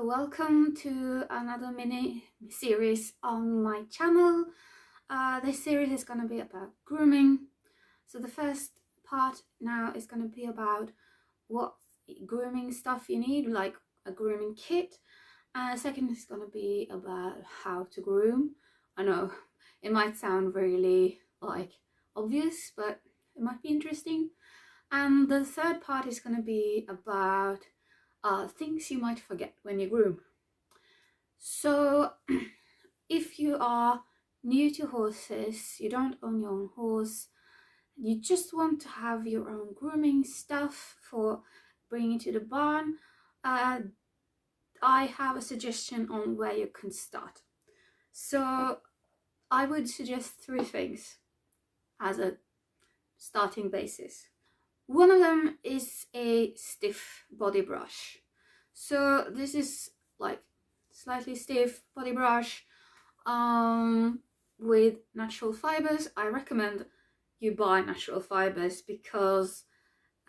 welcome to another mini series on my channel. This series is going to be about grooming. So the first part now is going to be about what grooming stuff you need, like a grooming kit. And the second is going to be about how to groom. I know it might sound really obvious, but it might be interesting. And the third part is going to be about things you might forget when you groom. So if you are new to horses, you don't own your own horse, you just want to have your own grooming stuff for bringing to the barn, I have a suggestion on where you can start. So I would suggest 3 things as a starting basis. One of them is a stiff body brush. So this is like slightly stiff body brush with natural fibers. I recommend you buy natural fibers because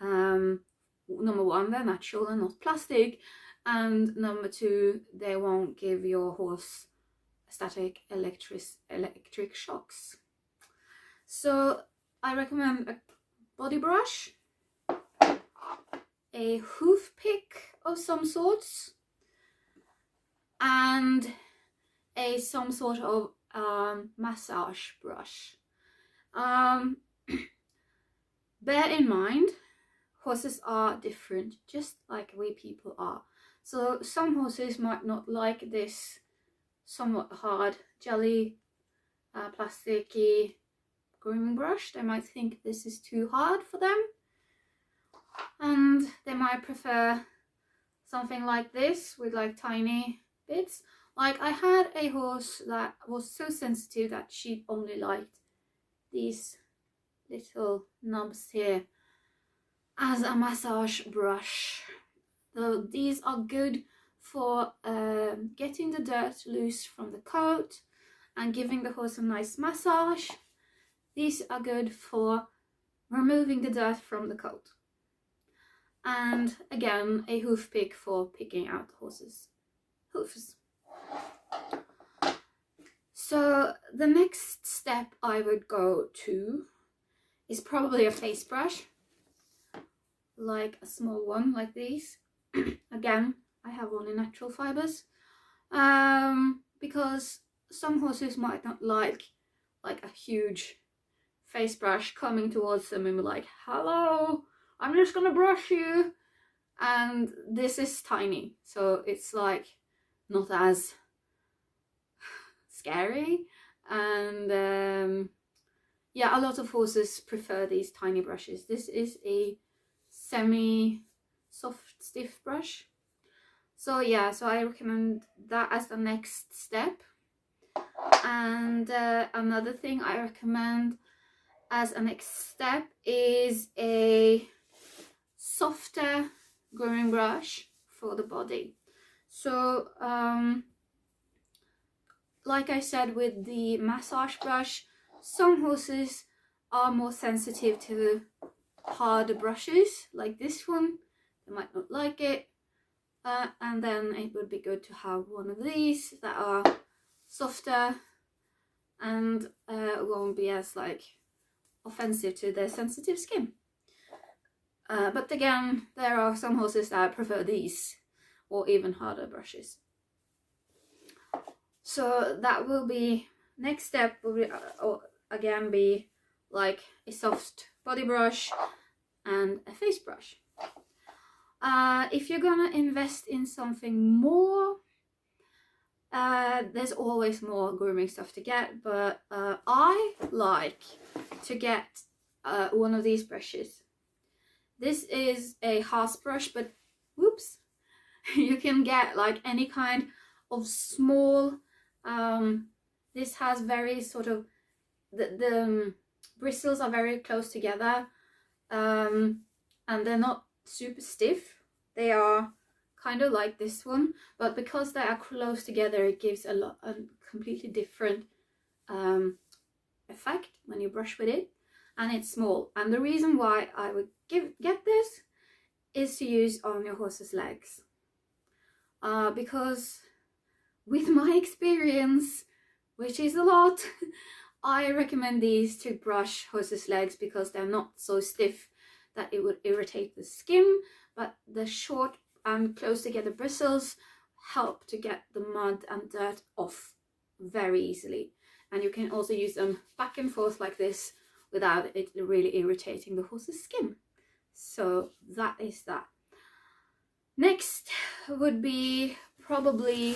number one, they're natural and not plastic, and number two, they won't give your horse static electric shocks. So I recommend a body brush, a hoof pick of some sorts, and some sort of massage brush. Bear in mind, horses are different, just like we people are. So some horses might not like this somewhat hard, jelly, plasticky grooming brush. They might think this is too hard for them, and they might prefer something like this with like tiny bits. Like I had a horse that was so sensitive that she only liked these little knobs here as a massage brush. So these are good for getting the dirt loose from the coat and giving the horse a nice massage. These are good for removing the dirt from the coat. And again, a hoof pick for picking out the horse's hoofs. So the next step I would go to is probably a face brush, like a small one like these. Again, I have one in natural fibers, because some horses might not like a huge face brush coming towards them and be like, hello, I'm just gonna brush you. And this is tiny, so it's like not as scary. And yeah, a lot of horses prefer these tiny brushes. This is a semi soft stiff brush. So yeah, so I recommend that as the next step. And another thing I recommend as a next step is a softer grooming brush for the body. So like I said with the massage brush, some horses are more sensitive to harder brushes like this one. They might not like it, and then it would be good to have one of these that are softer and won't be as offensive to their sensitive skin. But again, there are some horses that prefer these or even harder brushes. So that will be, next step will be, again be like a soft body brush and a face brush. If you're gonna invest in something more, there's always more grooming stuff to get, but I like to get one of these brushes. This is a horse brush, but whoops, you can get like any kind of small, this has very sort of, the bristles are very close together, and they're not super stiff. They are kind of like this one, but because they are close together, it gives a completely different effect when you brush with it, and it's small. And the reason why I would get this is to use on your horse's legs. because with my experience, which is a lot, I recommend these to brush horses' legs because they're not so stiff that it would irritate the skin, but the short and close together bristles help to get the mud and dirt off very easily. And you can also use them back and forth like this without it really irritating the horse's skin. So that is that. Next would be probably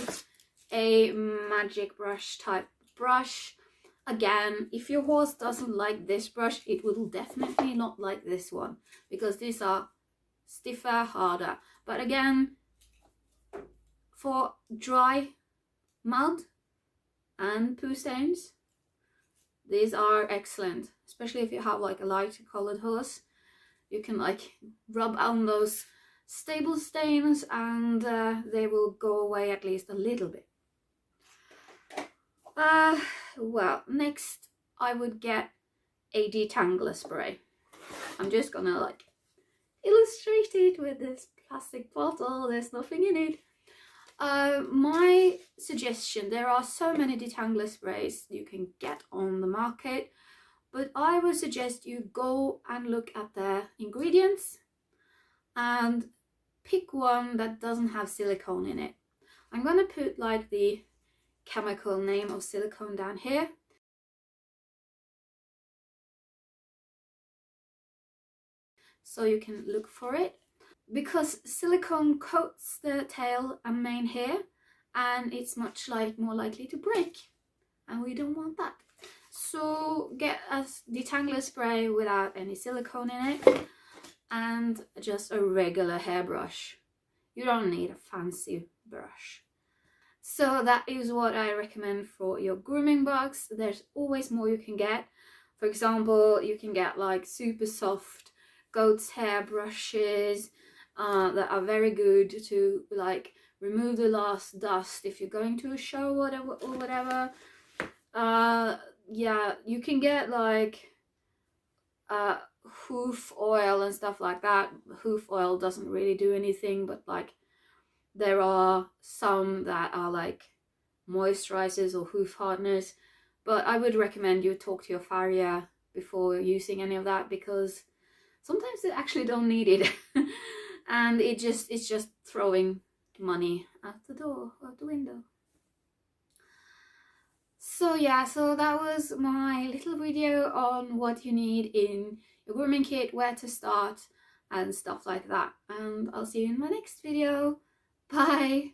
a magic brush type brush. Again, if your horse doesn't like this brush, it will definitely not like this one, because these are stiffer, harder. But again, for dry mud and poo stains, these are excellent, especially if you have like a light colored horse. You can like rub on those stable stains and they will go away at least a little bit. Well, next I would get a Detangler spray. I'm just gonna like illustrate it with this plastic bottle. There's nothing in it. My suggestion, there are so many Detangler sprays you can get on the market, but I would suggest you go and look at their ingredients and pick one that doesn't have silicone in it. I'm gonna put like the chemical name of silicone down here. So you can look for it, because silicone coats the tail and mane hair and it's much more likely to break, and we don't want that. So get a Detangler spray without any silicone in it and just a regular hairbrush. You don't need a fancy brush. So that is what I recommend for your grooming box. There's always more you can get. For example, you can get like super soft goat's hair brushes that are very good to like remove the last dust if you're going to a show or whatever. Yeah, you can get like hoof oil and stuff like that. Hoof oil doesn't really do anything, but like there are some that are like moisturizers or hoof hardeners, but I would recommend you talk to your farrier before using any of that, because sometimes they actually don't need it and it's just throwing money out the window. So yeah, so that was my little video on what you need in your grooming kit, where to start and stuff like that, and I'll see you in my next video. Bye!